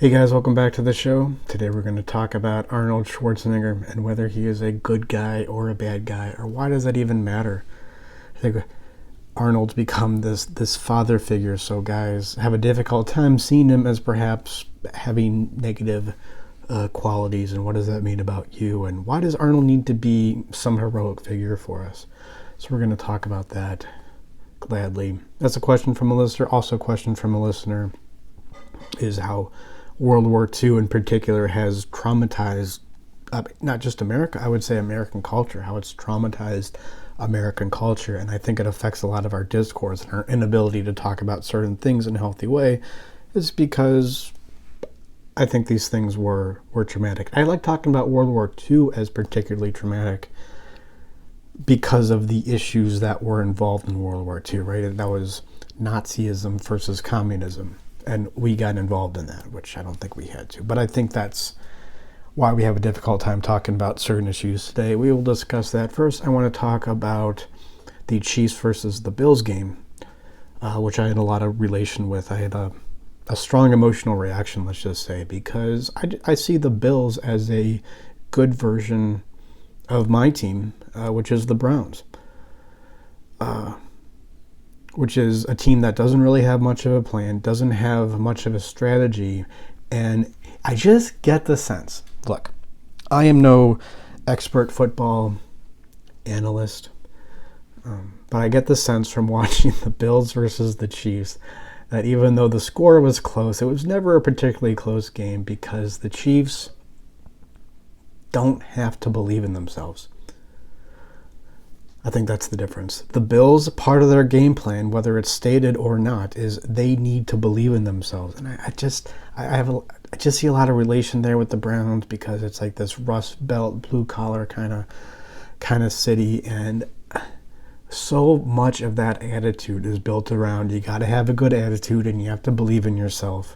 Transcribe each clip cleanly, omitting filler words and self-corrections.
Hey guys, welcome back to the show. Today we're going to talk about Arnold Schwarzenegger and whether he is a good guy or a bad guy, or why does that even matter? I think Arnold's become this father figure, so guys have a difficult time seeing him as perhaps having negative qualities, and what does that mean about you, and why does Arnold need to be some heroic figure for us? So we're going to talk about that gladly. That's a question from a listener. Also a question from a listener is how World War II in particular has traumatized not just America, I would say American culture, how it's traumatized American culture. And I think it affects a lot of our discourse and our inability to talk about certain things in a healthy way is because I think these things were traumatic. I like talking about World War II as particularly traumatic because of the issues that were involved in World War II, right? And that was Nazism versus communism. And we got involved in that, which I don't think we had to. But I think that's why we have a difficult time talking about certain issues today. We will discuss that. First, I want to talk about the Chiefs versus the Bills game, which I had a lot of relation with. I had a strong emotional reaction, let's just say, because I see the Bills as a good version of my team, which is the Browns. Which is a team that doesn't really have much of a plan, doesn't have much of a strategy, and I just get the sense, look, I am no expert football analyst, but I get the sense from watching the Bills versus the Chiefs that even though the score was close, it was never a particularly close game because the Chiefs don't have to believe in themselves. I think that's the difference. The Bills, part of their game plan, whether it's stated or not, is they need to believe in themselves. And I just see a lot of relation there with the Browns because it's like this Rust Belt, blue collar kind of city, and so much of that attitude is built around you got to have a good attitude and you have to believe in yourself.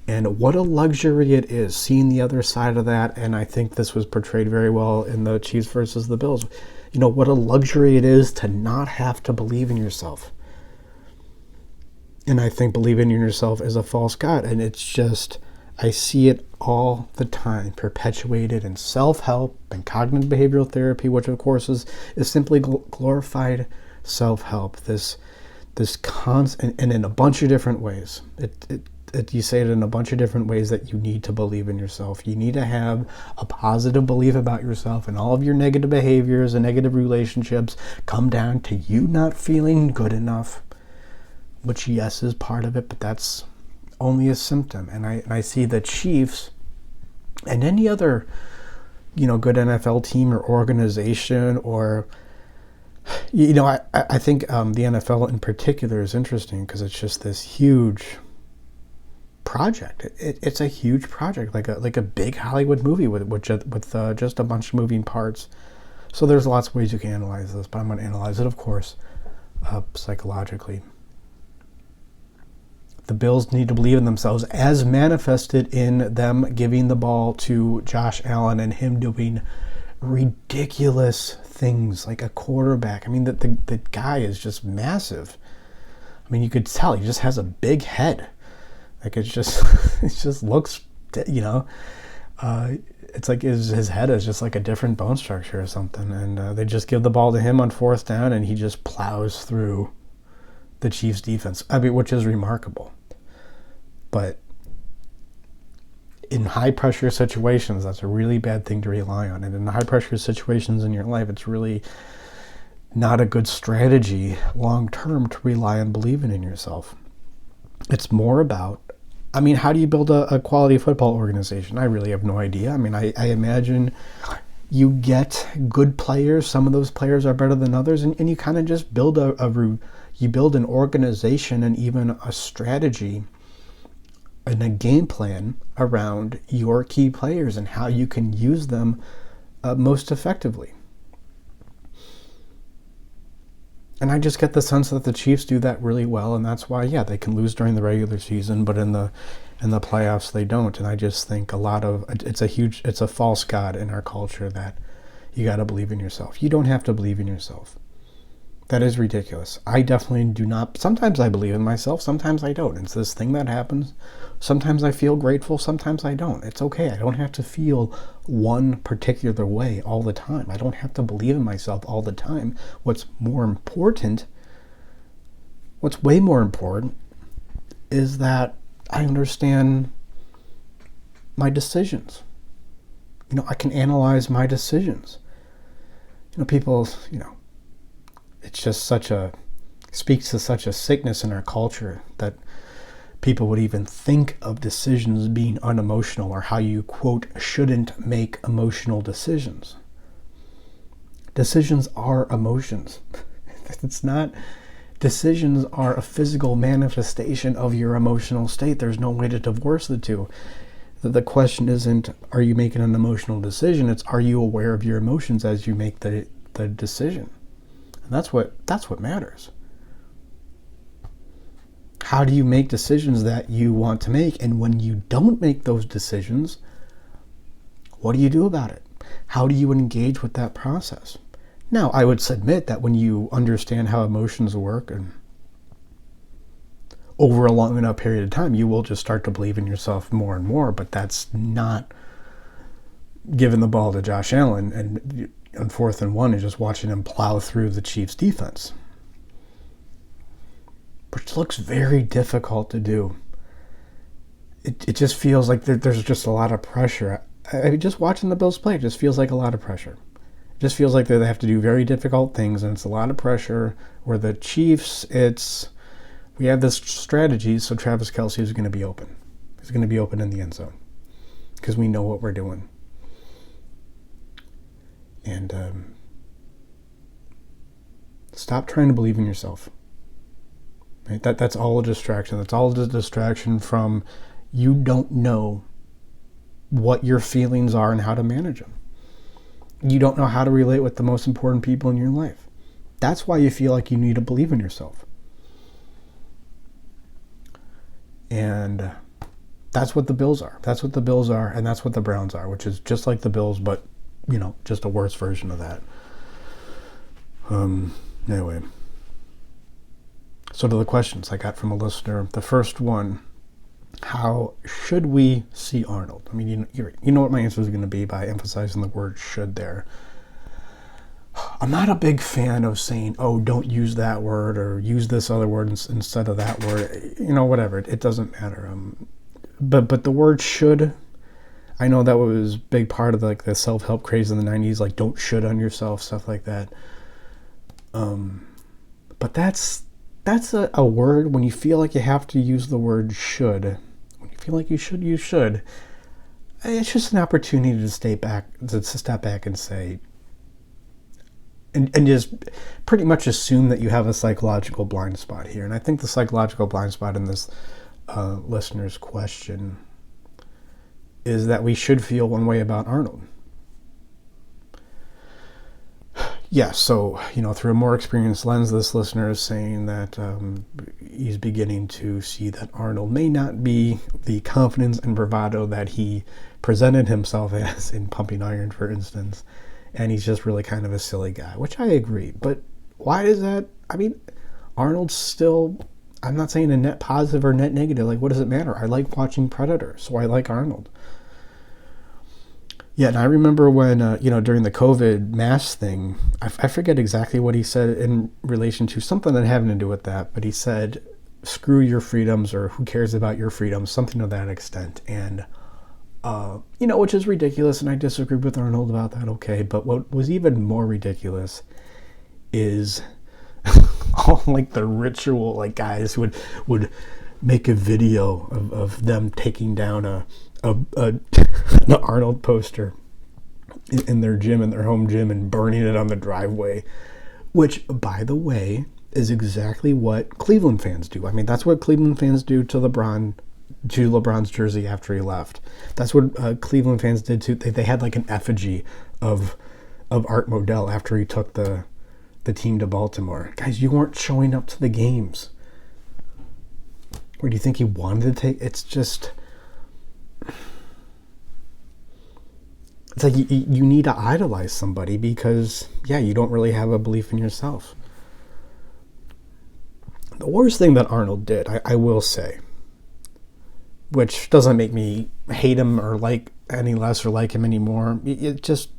And what a luxury it is seeing the other side of that. And I think this was portrayed very well in the Chiefs versus the Bills. You know, what a luxury it is to not have to believe in yourself. And I think believing in yourself is a false god. And it's just, I see it all the time, perpetuated in self-help and cognitive behavioral therapy, which of course is simply glorified self-help. This constant, and in a bunch of different ways. You say it in a bunch of different ways that you need to believe in yourself. You need to have a positive belief about yourself, and all of your negative behaviors and negative relationships come down to you not feeling good enough, which yes is part of it, but that's only a symptom. And I see the Chiefs and any other, good NFL team or organization or, I think the NFL in particular is interesting because it's just this huge project. It's a huge project, like a big Hollywood movie with just a bunch of moving parts. So there's lots of ways you can analyze this, but I'm going to analyze it, of course, psychologically. The Bills need to believe in themselves as manifested in them giving the ball to Josh Allen and him doing ridiculous things like a quarterback. I mean, the guy is just massive. I mean, you could tell he just has a big head. Like it just looks, it's like his head is just like a different bone structure or something. And they just give the ball to him on fourth down and he just plows through the Chiefs defense. I mean, which is remarkable. But in high pressure situations, that's a really bad thing to rely on. And in high pressure situations in your life, it's really not a good strategy long term to rely on believing in yourself. It's more about, how do you build a quality football organization? I really have no idea. I imagine you get good players. Some of those players are better than others, and you kind of just build you build an organization and even a strategy and a game plan around your key players and how you can use them most effectively. And I just get the sense that the Chiefs do that really well, and that's why, they can lose during the regular season, but in the playoffs they don't. And I just think it's a false god in our culture that you got to believe in yourself. You don't have to believe in yourself. That is ridiculous. I definitely do not. Sometimes I believe in myself, sometimes I don't. It's this thing that happens. Sometimes I feel grateful, sometimes I don't. It's okay. I don't have to feel one particular way all the time. I don't have to believe in myself all the time. What's way more important, is that I understand my decisions. I can analyze my decisions. People, it's just speaks to such a sickness in our culture that people would even think of decisions being unemotional, or how you, quote, shouldn't make emotional decisions. Decisions are emotions. Decisions are a physical manifestation of your emotional state. There's no way to divorce the two. The question isn't, are you making an emotional decision? It's, are you aware of your emotions as you make the decision? And that's what matters. How do you make decisions that you want to make? And when you don't make those decisions, what do you do about it? How do you engage with that process? Now, I would submit that when you understand how emotions work, and over a long enough period of time, you will just start to believe in yourself more and more. But that's not giving the ball to Josh Allen and on 4th and 1 and just watching him plow through the Chiefs defense, which looks very difficult to do. It just feels like there's just a lot of pressure. Just watching the Bills play, it just feels like a lot of pressure. It just feels like they have to do very difficult things, and it's a lot of pressure. Where the Chiefs, we have this strategy, so Travis Kelce is going to be open. He's going to be open in the end zone because we know what we're doing. And stop trying to believe in yourself. Right? That's all a distraction. That's all a distraction from, you don't know what your feelings are and how to manage them. You don't know how to relate with the most important people in your life. That's why you feel like you need to believe in yourself. And that's what the Bills are. That's what the Bills are, and that's what the Browns are, which is just like the Bills, but, just a worse version of that. Anyway. So to the questions I got from a listener. The first one, how should we see Arnold? I mean, you know what my answer is going to be by emphasizing the word should there. I'm not a big fan of saying, oh, don't use that word or use this other word instead of that word. Whatever. It doesn't matter. But the word should, I know that was a big part of the self-help craze in the 90s, like don't should on yourself, stuff like that. But that's a word, when you feel like you have to use the word should, when you feel like you should, it's just an opportunity to step back and say, and just pretty much assume that you have a psychological blind spot here. And I think the psychological blind spot in this listener's question is that we should feel one way about Arnold. Yeah, so, through a more experienced lens, this listener is saying that he's beginning to see that Arnold may not be the confidence and bravado that he presented himself as in Pumping Iron, for instance, and he's just really kind of a silly guy, which I agree. But why is that? I mean, Arnold's still, I'm not saying a net positive or net negative. Like, what does it matter? I like watching Predator, so I like Arnold. Yeah, and I remember when, during the COVID mask thing, I forget exactly what he said in relation to something that having to do with that, but he said, screw your freedoms, or who cares about your freedoms, something to that extent. And, which is ridiculous, and I disagree with Arnold about that, okay. But what was even more ridiculous is all the ritual, guys would make a video of them taking down an Arnold poster in their gym, in their home gym, and burning it on the driveway, which, by the way, is exactly what Cleveland fans do. I mean, that's what Cleveland fans do to LeBron's jersey after he left. That's what Cleveland fans did too. They had an effigy of Art Modell after he took the team to Baltimore. Guys, you weren't showing up to the games. Or do you think he wanted to take? It's just, it's like you need to idolize somebody because, yeah, you don't really have a belief in yourself. The worst thing that Arnold did, I will say, which doesn't make me hate him or like any less or like him anymore, it just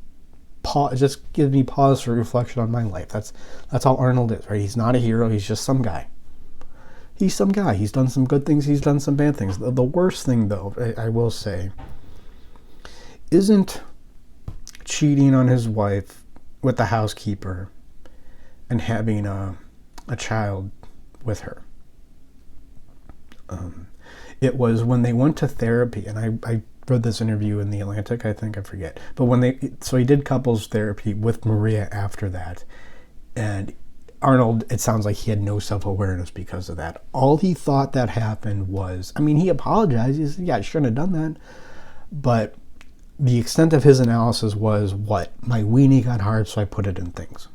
gives me pause for reflection on my life. That's all Arnold is, right? He's not a hero. He's just some guy. He's some guy. He's done some good things. He's done some bad things. The worst thing, though, I will say, isn't cheating on his wife with the housekeeper and having a child with her. It was when they went to therapy, and I read this interview in The Atlantic, I think, I forget. But so he did couples therapy with Maria after that, and Arnold, it sounds like he had no self-awareness because of that. All he thought that happened was, I mean, he apologized. He said, yeah, I shouldn't have done that. But the extent of his analysis was, what? My weenie got hard, so I put it in things.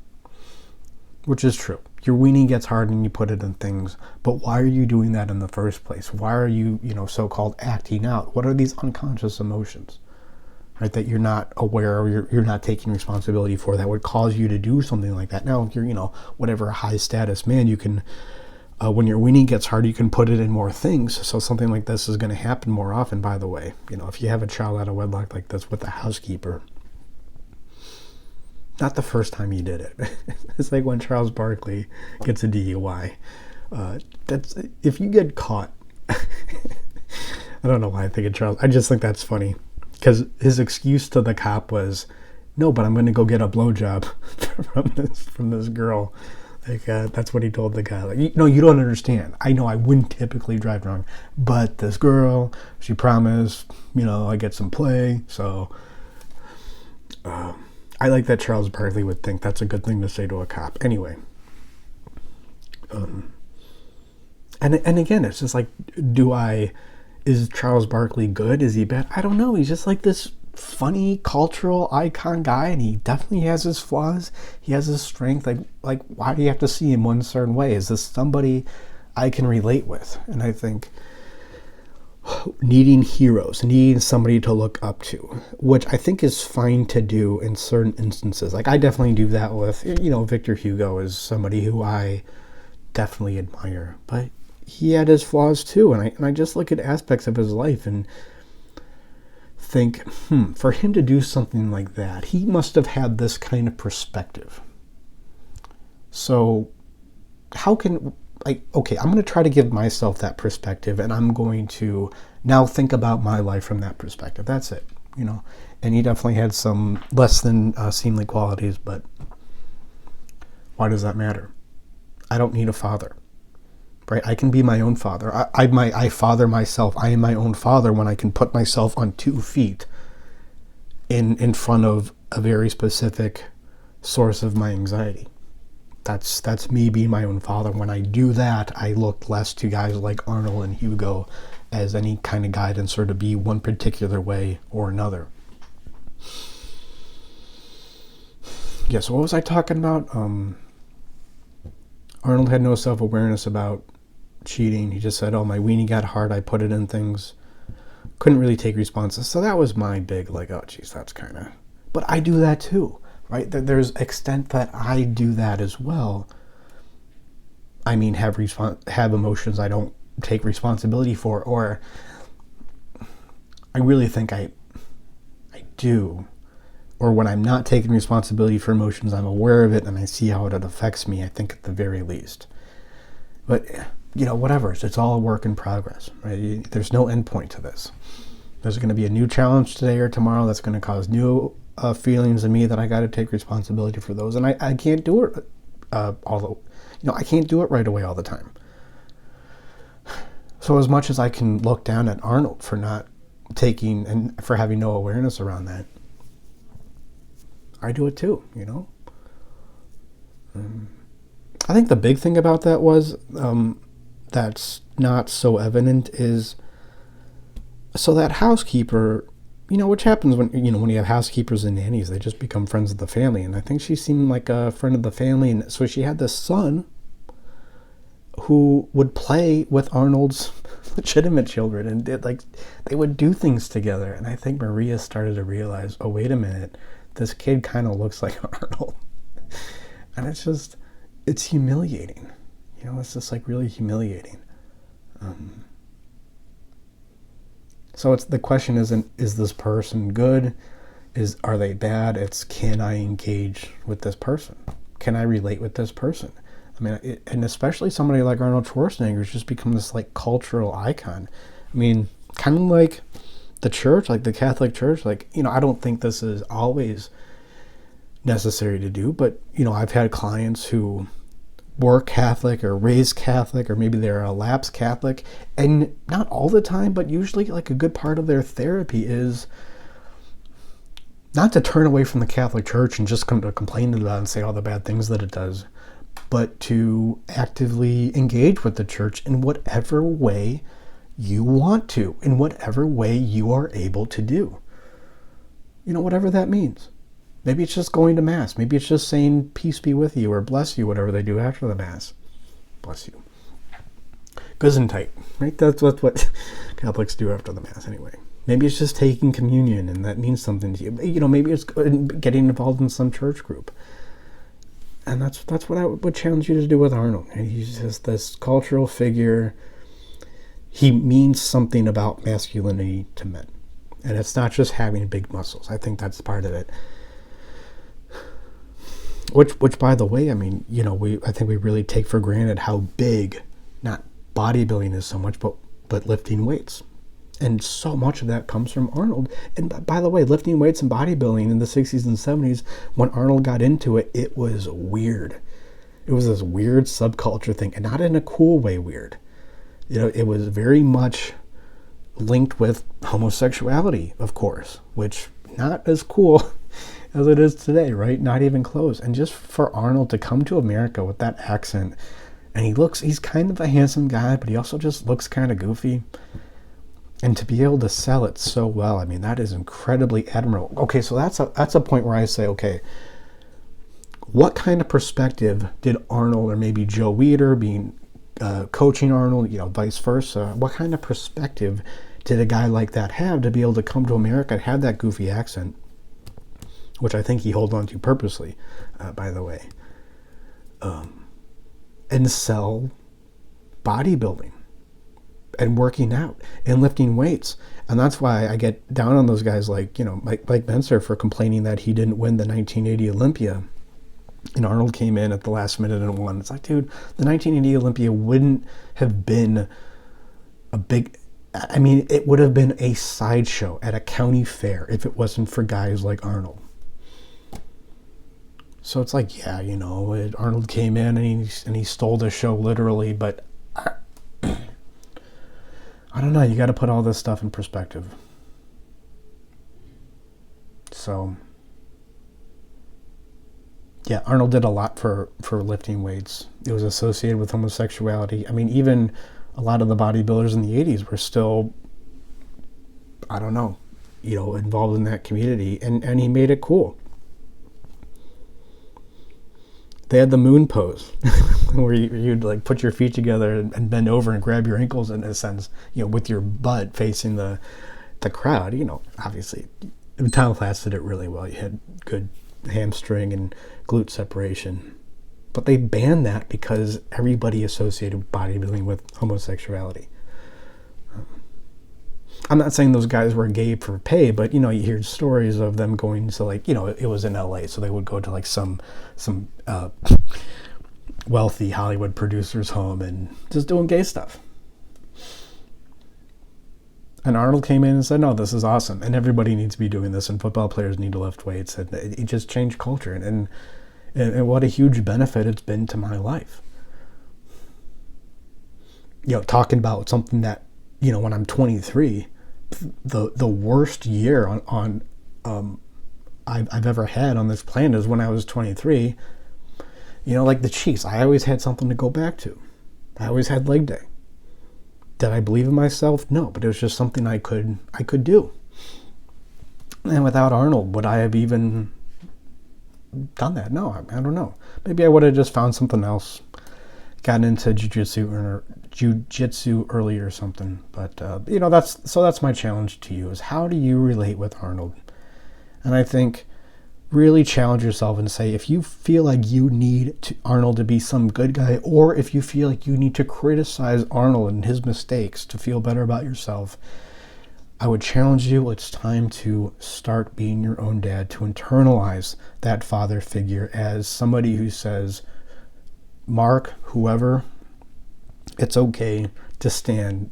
Which is true. Your weenie gets hard and you put it in things. But why are you doing that in the first place? Why are you, so-called acting out? What are these unconscious emotions? Right, that you're not aware or you're not taking responsibility for, that would cause you to do something like that. Now, if you're, whatever high status man, you can, when your weenie gets hard, you can put it in more things. So something like this is going to happen more often, by the way. If you have a child out of wedlock like this with a housekeeper, not the first time you did it. It's like when Charles Barkley gets a DUI. That's, if you get caught, I don't know why I think of Charles. I just think that's funny. Because his excuse to the cop was, no, but I'm going to go get a blowjob from this girl. Like, that's what he told the guy. Like, no, you don't understand. I know I wouldn't typically drive drunk, but this girl, she promised, I get some play. So I like that Charles Barkley would think that's a good thing to say to a cop. Anyway. And again, it's just like, is Charles Barkley good? Is he bad? I don't know. He's just like this funny cultural icon guy, and he definitely has his flaws. He has his strength. Like, why do you have to see him one certain way? Is this somebody I can relate with? And I think needing heroes, needing somebody to look up to, which I think is fine to do in certain instances. Like, I definitely do that with, Victor Hugo is somebody who I definitely admire, but he had his flaws too, and I just look at aspects of his life and think, for him to do something like that, he must have had this kind of perspective. So how can, okay, I'm going to try to give myself that perspective, and I'm going to now think about my life from that perspective. That's it, And he definitely had some less than seemly qualities, but why does that matter? I don't need a father. Right, I can be my own father. I father myself. I am my own father when I can put myself on 2 feet in front of a very specific source of my anxiety. That's me being my own father. When I do that, I look less to guys like Arnold and Hugo as any kind of guidance or to be one particular way or another. Yeah, so what was I talking about? Arnold had no self-awareness about cheating. He just said, oh, my weenie got hard, I put it in things. Couldn't really take responses. So that was my big, oh, geez, that's kind of... But I do that too, right? There's extent that I do that as well. I mean, have emotions I don't take responsibility for, or I really think I do. Or when I'm not taking responsibility for emotions, I'm aware of it and I see how it affects me, I think at the very least. But, whatever. It's all a work in progress, right? There's no end point to this. There's going to be a new challenge today or tomorrow that's going to cause new feelings in me that I got to take responsibility for those. And I can't do it I can't do it right away all the time. So as much as I can look down at Arnold for not taking and for having no awareness around that, I do it too, I think the big thing about that was that's not so evident is, so that housekeeper, which happens when you have housekeepers and nannies, they just become friends of the family. And I think she seemed like a friend of the family. And so she had this son who would play with Arnold's legitimate children, and they would do things together. And I think Maria started to realize, oh, wait a minute, this kid kind of looks like Arnold. And it's humiliating. It's just like really humiliating. So it's the question isn't, is this person good? Are they bad? It's, can I engage with this person? Can I relate with this person? I mean, and especially somebody like Arnold Schwarzenegger has just become this like cultural icon. I mean, kind of like the church, like the Catholic Church. Like, I don't think this is always necessary to do, but I've had clients who were Catholic or raised Catholic, or maybe they're a lapsed Catholic, and not all the time, but usually like a good part of their therapy is not to turn away from the Catholic Church and just come to complain about it and say all the bad things that it does, but to actively engage with the church in whatever way you want to, in whatever way you are able to do. Whatever that means. Maybe it's just going to Mass. Maybe it's just saying peace be with you or bless you, whatever they do after the Mass. Bless you. Gesundheit, right? That's what Catholics do after the Mass anyway. Maybe it's just taking communion and that means something to you. Maybe it's getting involved in some church group. And that's what I would challenge you to do with Arnold. He's just this cultural figure. He means something about masculinity to men. And it's not just having big muscles. I think that's part of it. Which by the way, I mean, I think we really take for granted how big, not bodybuilding is so much, but lifting weights. And so much of that comes from Arnold. And by the way, lifting weights and bodybuilding in the 60s and 70s, when Arnold got into it, it was weird. It was this weird subculture thing, and not in a cool way weird. It was very much linked with homosexuality, of course, which not as cool as it is today, right? Not even close. And just for Arnold to come to America with that accent, and he's kind of a handsome guy, but he also just looks kind of goofy. And to be able to sell it so well, I mean, that is incredibly admirable. Okay, so that's a point where I say, okay, what kind of perspective did Arnold, or maybe Joe Weider being coaching Arnold, vice versa, what kind of perspective did a guy like that have to be able to come to America and have that goofy accent, which I think he held on to purposely, by the way, and sell bodybuilding and working out and lifting weights. And that's why I get down on those guys like Mike Benser for complaining that he didn't win the 1980 Olympia, and Arnold came in at the last minute and won. It's like, dude, the 1980 Olympia wouldn't have been it would have been a sideshow at a county fair if it wasn't for guys like Arnold. So it's like, yeah, Arnold came in and he stole the show literally, but I don't know, you got to put all this stuff in perspective. So, yeah, Arnold did a lot for lifting weights. It was associated with homosexuality. I mean, even a lot of the bodybuilders in the 80s were still, I don't know, involved in that community, and he made it cool. They had the moon pose where you'd like put your feet together and bend over and grab your ankles in a sense, with your butt facing the crowd. Obviously, Tom Platz did it really well. You had good hamstring and glute separation. But they banned that because everybody associated bodybuilding with homosexuality. I'm not saying those guys were gay for pay, but you hear stories of them going to it was in LA, so they would go to like some wealthy Hollywood producer's home and just doing gay stuff. And Arnold came in and said, no, this is awesome, and everybody needs to be doing this, and football players need to lift weights, and it just changed culture, and what a huge benefit it's been to my life. Talking about something that, when I'm 23, the worst year on I've ever had on this planet is when I was 23. Like the Chiefs, I always had something to go back to. I always had leg day. Did I believe in myself? No, but it was just something I could do. And without Arnold, would I have even done that? No, I don't know. Maybe I would have just found something else, gotten into jiu-jitsu early or something. But that's my challenge to you, is how do you relate with Arnold? And I think really challenge yourself and say, if you feel like you need Arnold to be some good guy, or if you feel like you need to criticize Arnold and his mistakes to feel better about yourself, I would challenge you, it's time to start being your own dad, to internalize that father figure as somebody who says, Mark, whoever, it's okay to stand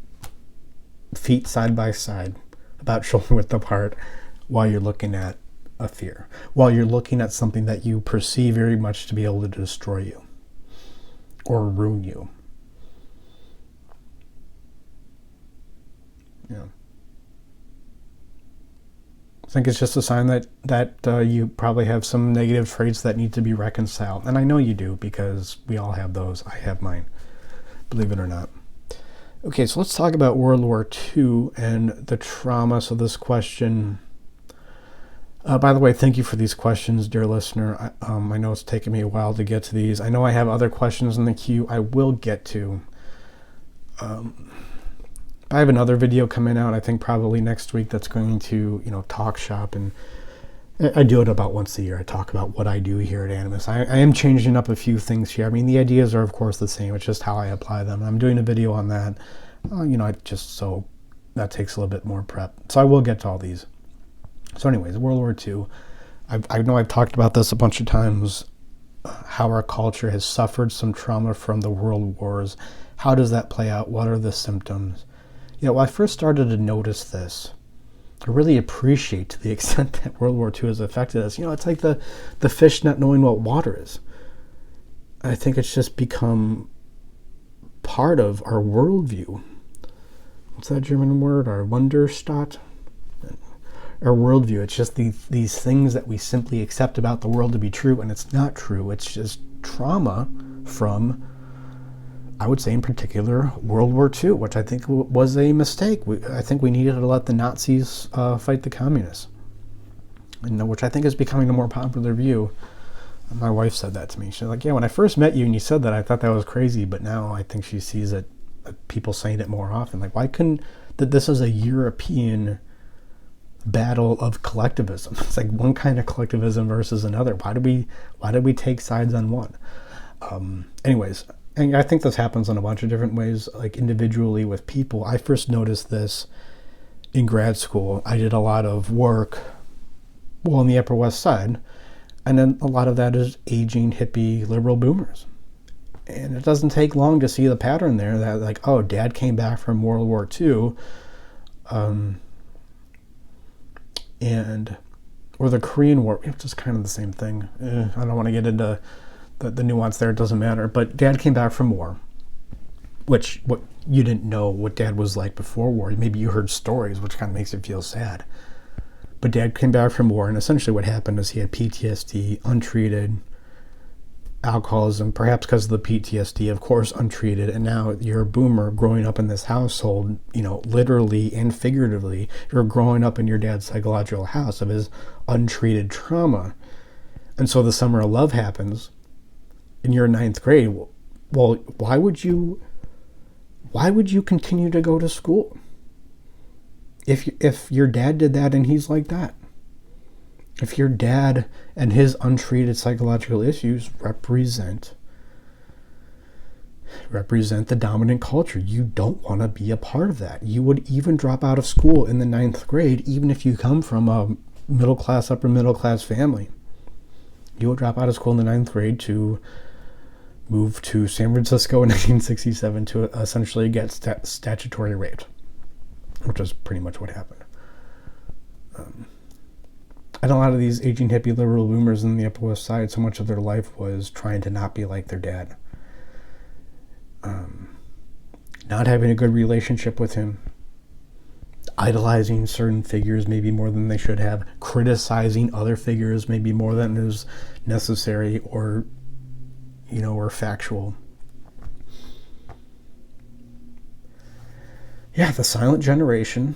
feet side by side, about shoulder width apart, while you're looking at a fear, while you're looking at something that you perceive very much to be able to destroy you or ruin you. Yeah. I think it's just a sign that you probably have some negative traits that need to be reconciled. And I know you do, because we all have those. I have mine, believe it or not. Okay, so let's talk about World War II and the trauma. So this question, by the way, thank you for these questions, dear listener. I know it's taken me a while to get to these. I know I have other questions in the queue I will get to. I have another video coming out, I think probably next week, that's going to, talk shop, and I do it about once a year. I talk about what I do here at Animus. I am changing up a few things here. I mean, the ideas are of course the same. It's just how I apply them. I'm doing a video on that. So that takes a little bit more prep. So I will get to all these. So anyways, World War II. I know I've talked about this a bunch of times, how our culture has suffered some trauma from the world wars. How does that play out? What are the symptoms? When I first started to notice this, I really appreciate to the extent that World War II has affected us. It's like the fish not knowing what water is. I think it's just become part of our worldview. What's that German word? Our Wunderstadt? Our worldview. It's just these things that we simply accept about the world to be true, and it's not true. It's just trauma from, I would say in particular, World War II, which I think was a mistake. I think we needed to let the Nazis fight the communists, which I think is becoming a more popular view. My wife said that to me. She's like, yeah, when I first met you and you said that, I thought that was crazy, but now I think she sees it, people saying it more often. Like, why couldn't, that this is a European battle of collectivism. It's like one kind of collectivism versus another. Why do we take sides on one? Anyways, and I think this happens in a bunch of different ways, like individually with people. I first noticed this in grad school. I did a lot of work, in the Upper West Side, and then a lot of that is aging hippie liberal boomers. And it doesn't take long to see the pattern there that, like, oh, dad came back from World War II, or the Korean War, which is kind of the same thing. I don't want to get into the nuance there, it doesn't matter. But dad came back from war, what you didn't know what dad was like before war. Maybe you heard stories, which kind of makes it feel sad. But dad came back from war, and essentially what happened is he had PTSD, untreated, alcoholism, perhaps because of the PTSD, of course, untreated, and now you're a boomer growing up in this household, literally and figuratively, you're growing up in your dad's psychological house of his untreated trauma. And so the summer of love happens, and you're in 9th grade. Well, why would you continue to go to school if your dad did that and he's like that? If your dad and his untreated psychological issues represent the dominant culture, you don't want to be a part of that. You would even drop out of school in the 9th grade, even if you come from a upper middle class family. You would drop out of school in the 9th grade to move to San Francisco in 1967 to essentially get statutory raped, which is pretty much what happened. And a lot of these aging hippie liberal boomers in the Upper West Side, so much of their life was trying to not be like their dad. Not having a good relationship with him. Idolizing certain figures maybe more than they should have. Criticizing other figures maybe more than is necessary or factual. Yeah, the silent generation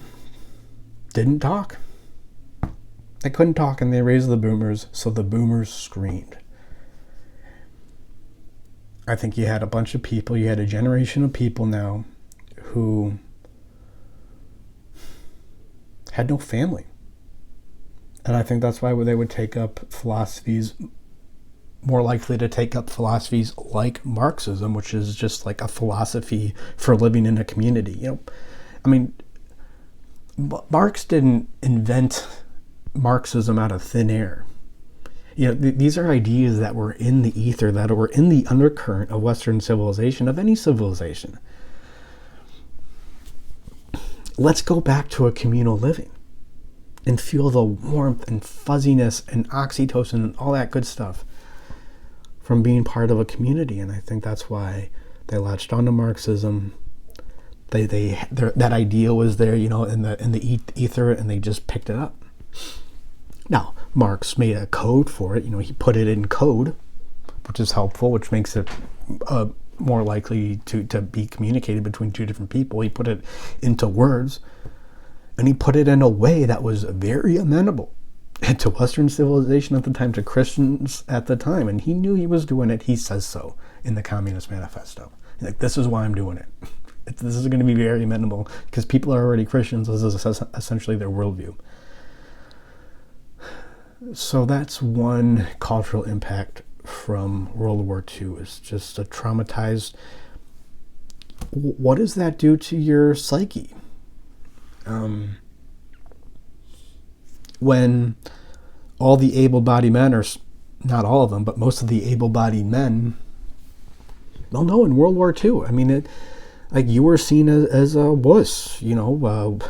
didn't talk. They couldn't talk, and they raised the boomers, so the boomers screamed. I think you had a generation of people now who had no family. And I think that's why they would take up philosophies, more likely to take up philosophies like Marxism, which is just like a philosophy for living in a community. I mean, Marx didn't invent Marxism out of thin air. These are ideas that were in the ether, that were in the undercurrent of Western civilization, of any civilization. Let's go back to a communal living and feel the warmth and fuzziness and oxytocin and all that good stuff from being part of a community. And I think that's why they latched onto Marxism. That idea was there, in the ether, and they just picked it up. Now, Marx made a code for it. He put it in code, which is helpful, which makes it more likely to be communicated between two different people. He put it into words, and he put it in a way that was very amenable to Western civilization at the time, to Christians at the time. And he knew he was doing it. He says so in the Communist Manifesto. He's like, this is why I'm doing it. This is going to be very amenable because people are already Christians. This is essentially their worldview. So that's one cultural impact from World War II, is just a traumatized. What does that do to your psyche? When all the able-bodied men, or not all of them, but most of the able-bodied men, well, no, in World War II, I mean, like, you were seen as a wuss. Women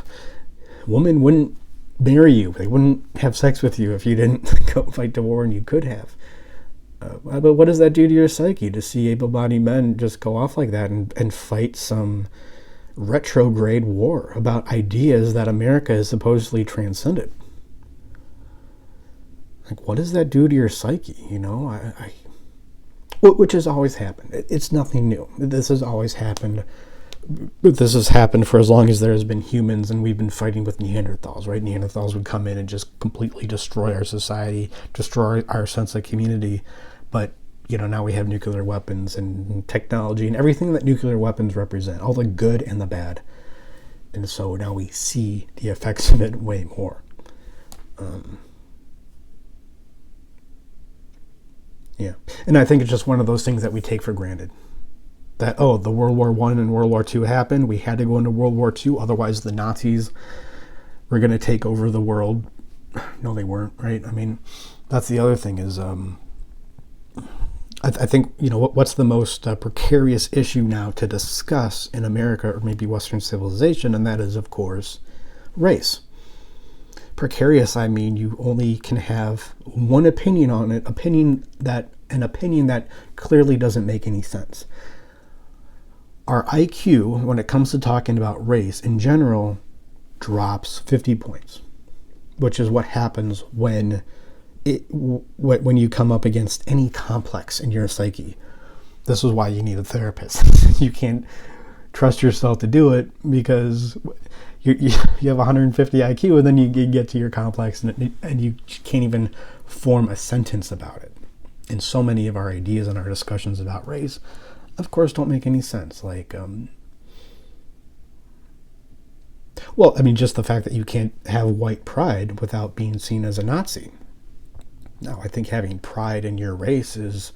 wouldn't marry you. They wouldn't have sex with you if you didn't go fight the war, and you could have. But what does that do to your psyche, to see able-bodied men just go off like that and fight some retrograde war about ideas that America has supposedly transcended? Like, what does that do to your psyche? Which has always happened. It's nothing new. This has always happened. This has happened for as long as there has been humans, and we've been fighting with Neanderthals, right? Neanderthals would come in and just completely destroy our society, destroy our sense of community. But, now we have nuclear weapons and technology and everything that nuclear weapons represent, all the good and the bad. And so now we see the effects of it way more. Yeah. And I think it's just one of those things that we take for granted. That, the World War I and World War II happened. We had to go into World War II. Otherwise, the Nazis were going to take over the world. No, they weren't, right? I mean, that's the other thing is, I think, what's the most precarious issue now to discuss in America, or maybe Western civilization, and that is, of course, race. Precarious, I mean, you only can have one opinion on it, an opinion that clearly doesn't make any sense. Our IQ, when it comes to talking about race in general, drops 50 points, which is what happens when you come up against any complex in your psyche. This is why you need a therapist. You can't trust yourself to do it because you have 150 IQ, and then you get to your complex and you can't even form a sentence about it. And so many of our ideas and our discussions about race, of course, don't make any sense. Like, just the fact that you can't have white pride without being seen as a Nazi. Now, I think having pride in your race is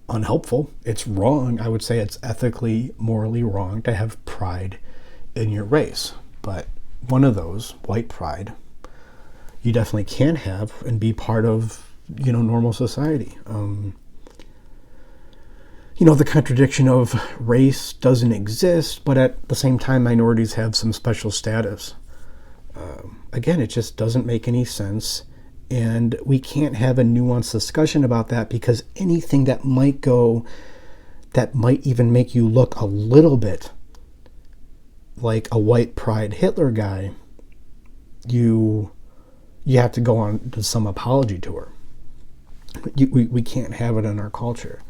unhelpful. It's wrong. I would say it's ethically, morally wrong to have pride in your race. But one of those, white pride, you definitely can have and be part of, normal society. The contradiction of race doesn't exist, but at the same time, minorities have some special status. Again, it just doesn't make any sense. And we can't have a nuanced discussion about that, because anything that might even make you look a little bit like a white pride Hitler guy, you have to go on to some apology tour. We can't have it in our culture.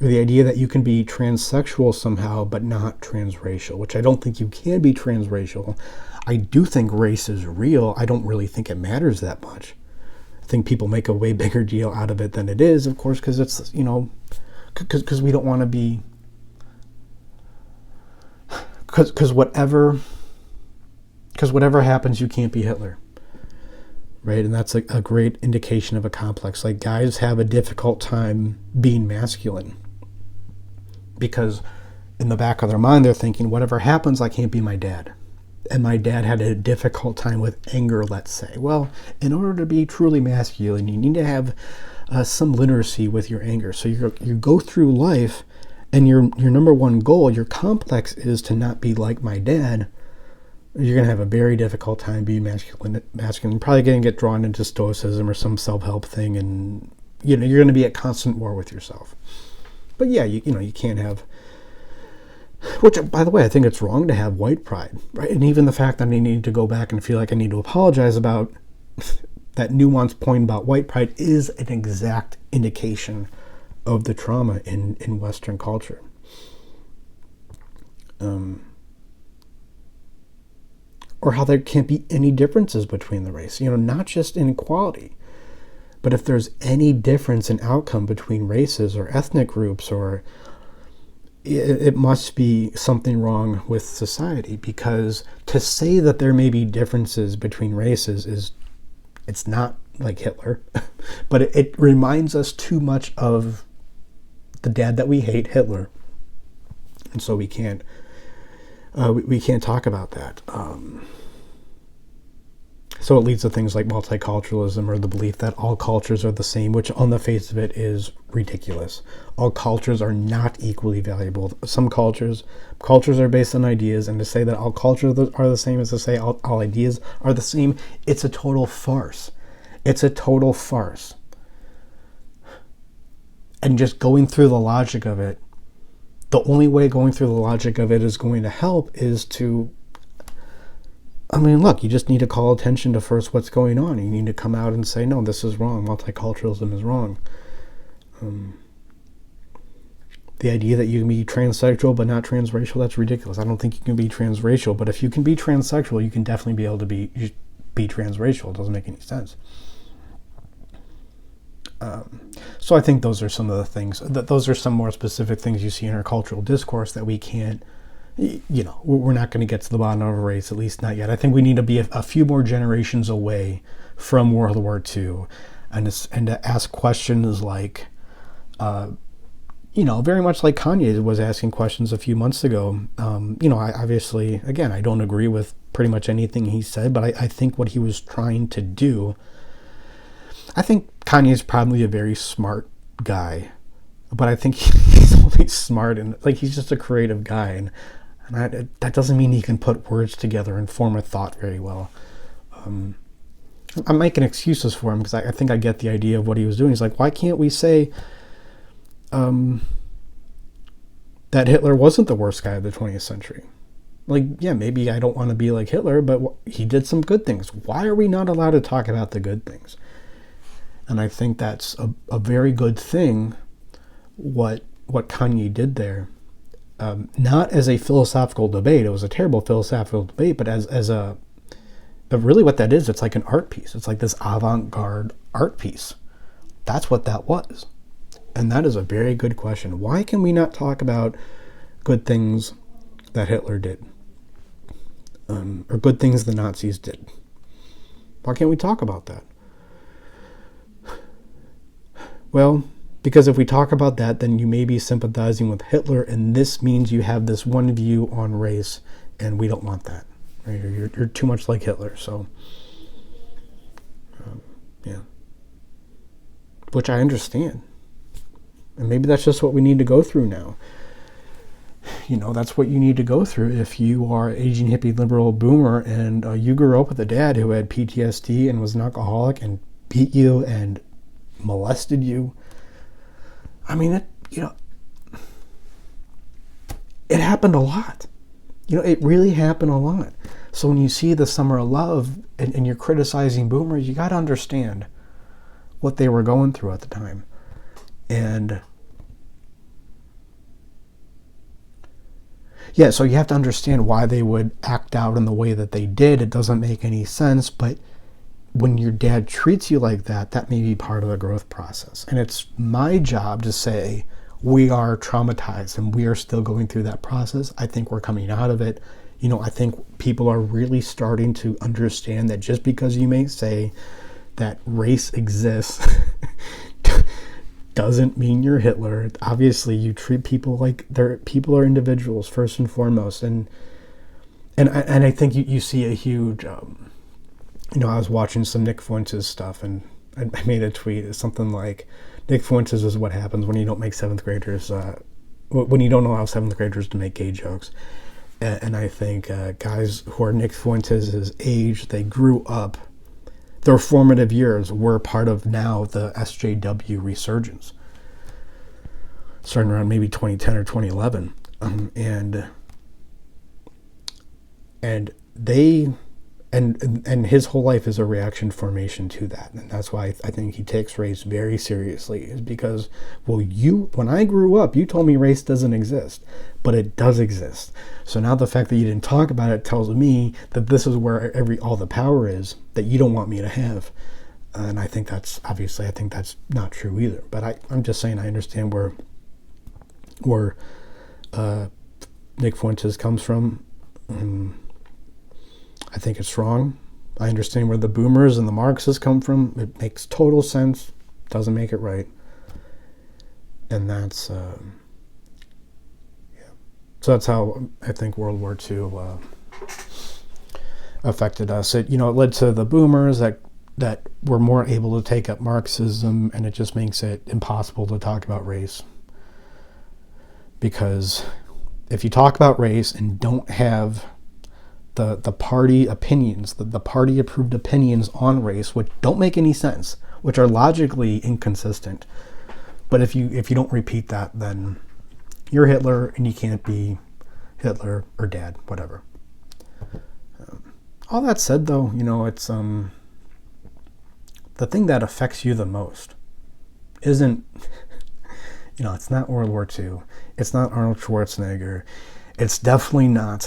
Or the idea that you can be transsexual somehow but not transracial, which I don't think you can be transracial. I do think race is real. I don't really think it matters that much. I think people make a way bigger deal out of it than it is, of course, because it's, because we don't want to be, because whatever Because whatever happens, you can't be Hitler. Right? And that's a great indication of a complex. Like, guys have a difficult time being masculine because in the back of their mind, they're thinking, whatever happens, I can't be my dad. And my dad had a difficult time with anger, let's say. Well, in order to be truly masculine, you need to have some literacy with your anger. So you go through life, and your number one goal, your complex, is to not be like my dad. You're going to have a very difficult time being masculine. You're probably going to get drawn into stoicism or some self-help thing, and you're going to be at constant war with yourself. But yeah, you can't have, which, by the way, I think it's wrong to have white pride, right? And even the fact that I need to go back and feel like I need to apologize about that nuanced point about white pride is an exact indication of the trauma in Western culture. Or how there can't be any differences between the race, not just inequality, but if there's any difference in outcome between races or ethnic groups, or it must be something wrong with society, because to say that there may be differences between races it's not like Hitler, but it reminds us too much of the dad that we hate, Hitler, and so we can't talk about that. So it leads to things like multiculturalism, or the belief that all cultures are the same, which on the face of it is ridiculous. All cultures are not equally valuable. Some cultures are based on ideas, and to say that all cultures are the same is to say all ideas are the same. It's a total farce. It's a total farce. And just going through the logic of it, the only way going through the logic of it is going to help is to, look, you just need to call attention to first what's going on. You need to come out and say, no, this is wrong. Multiculturalism is wrong. The idea that you can be transsexual but not transracial, that's ridiculous. I don't think you can be transracial, but if you can be transsexual, you can definitely be able to be transracial. It doesn't make any sense. So I think those are some of the things, those are some more specific things you see in our cultural discourse that we can't, we're not going to get to the bottom of a race, at least not yet. I think we need to be a few more generations away from World War II and to ask questions like, very much like Kanye was asking questions a few months ago. I obviously, again, I don't agree with pretty much anything he said, but I think what he was trying to do, I think Kanye is probably a very smart guy, but I think he's only smart and he's just a creative guy, and that doesn't mean he can put words together and form a thought very well. I'm making excuses for him because I think I get the idea of what he was doing. He's like, why can't we say that Hitler wasn't the worst guy of the 20th century? Maybe I don't want to be like Hitler, but he did some good things. Why are we not allowed to talk about the good things? And I think that's a very good thing, what Kanye did there. Not as a philosophical debate. It was a terrible philosophical debate, but but really what that is, it's like an art piece. It's like this avant-garde art piece. That's what that was. And that is a very good question. Why can we not talk about good things that Hitler did? Or good things the Nazis did? Why can't we talk about that? Well, because if we talk about that, then you may be sympathizing with Hitler, and this means you have this one view on race, and we don't want that. Right? You're too much like Hitler, so yeah. Which I understand, and maybe that's just what we need to go through now. That's what you need to go through if you are Asian hippie liberal boomer, and you grew up with a dad who had PTSD and was an alcoholic and beat you and molested you. It happened a lot. It really happened a lot. So when you see the Summer of Love and you're criticizing boomers, you got to understand what they were going through at the time. And yeah, so you have to understand why they would act out in the way that they did. It doesn't make any sense, but when your dad treats you like that, that may be part of the growth process. And it's my job to say, we are traumatized and we are still going through that process. I think we're coming out of it. I think people are really starting to understand that just because you may say that race exists doesn't mean you're Hitler. Obviously, you treat people like people are individuals first and foremost, and I think you see a huge. I was watching some Nick Fuentes stuff, and I made a tweet. It's something like, Nick Fuentes is what happens when you don't make seventh graders, when you don't allow seventh graders to make gay jokes. And I think guys who are Nick Fuentes' age, they grew up, their formative years were part of now the SJW resurgence, starting around maybe 2010 or 2011. And his whole life is a reaction formation to that. And that's why I think he takes race very seriously, is because, when I grew up, you told me race doesn't exist, but it does exist. So now the fact that you didn't talk about it tells me that this is where all the power is that you don't want me to have. And I think that's not true either. But I'm just saying, I understand where Nick Fuentes comes from. I think it's wrong. I understand where the boomers and the Marxists come from. It makes total sense. Doesn't make it right. And that's, So that's how I think World War II affected us. It led to the boomers that were more able to take up Marxism, and it just makes it impossible to talk about race. Because if you talk about race and don't have the party opinions, the party approved opinions on race, which don't make any sense, which are logically inconsistent, but if you don't repeat that, then you're Hitler, and you can't be Hitler or Dad, whatever. All that said, though, it's the thing that affects you the most isn't it's not World War II, it's not Arnold Schwarzenegger. It's definitely not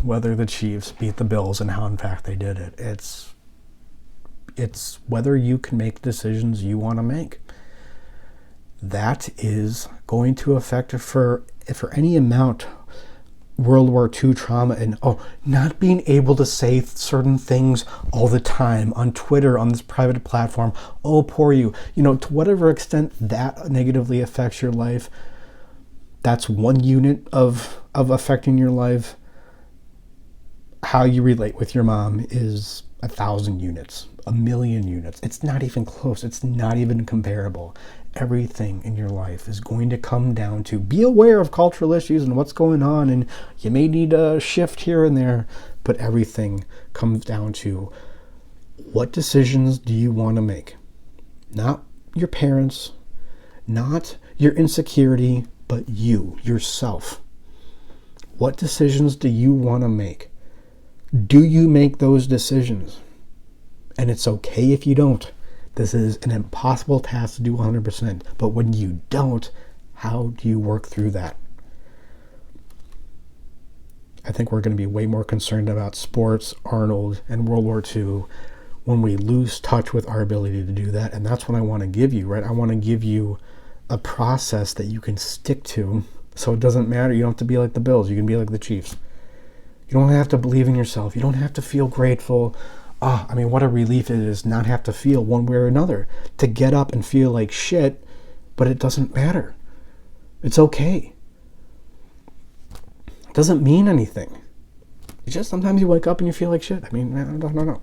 whether the Chiefs beat the Bills and how in fact they did it. It's whether you can make decisions you want to make. That is going to affect, for any amount, World War II trauma, and not being able to say certain things all the time on Twitter, on this private platform. Oh, poor you. To whatever extent that negatively affects your life, that's one unit of affecting your life. How you relate with your mom is 1,000 units, 1,000,000 units. It's not even close. It's not even comparable. Everything in your life is going to come down to, be aware of cultural issues and what's going on, and you may need a shift here and there, but everything comes down to, what decisions do you want to make? Not your parents, not your insecurity, but yourself. What decisions do you want to make? Do you make those decisions? And it's okay if you don't. This is an impossible task to do 100%. But when you don't, how do you work through that? I think we're going to be way more concerned about sports, Arnold, and World War II when we lose touch with our ability to do that. And that's what I want to give you, right? I want to give you a process that you can stick to, so it doesn't matter. You don't have to be like the Bills. You can be like the Chiefs. You don't have to believe in yourself. You don't have to feel grateful. What a relief it is not have to feel one way or another, to get up and feel like shit, but it doesn't matter. It's okay. It doesn't mean anything. It's just sometimes you wake up and you feel like shit. I don't know.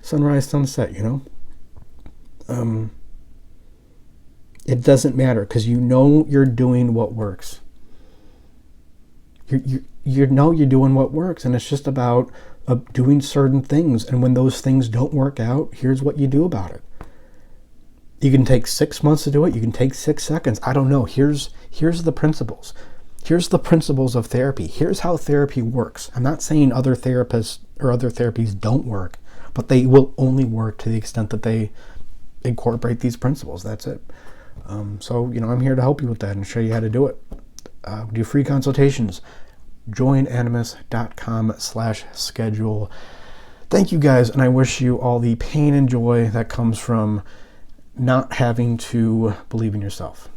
Sunrise, sunset, It doesn't matter, because you're doing what works. You know you're doing what works, and it's just about doing certain things. And when those things don't work out, here's what you do about it. You can take 6 months to do it. You can take 6 seconds. I don't know. Here's the principles. Here's the principles of therapy. Here's how therapy works. I'm not saying other therapists or other therapies don't work, but they will only work to the extent that they incorporate these principles. That's it. So I'm here to help you with that and show you how to do it. Do free consultations. joinanimus.com/schedule. Thank you guys, and I wish you all the pain and joy that comes from not having to believe in yourself.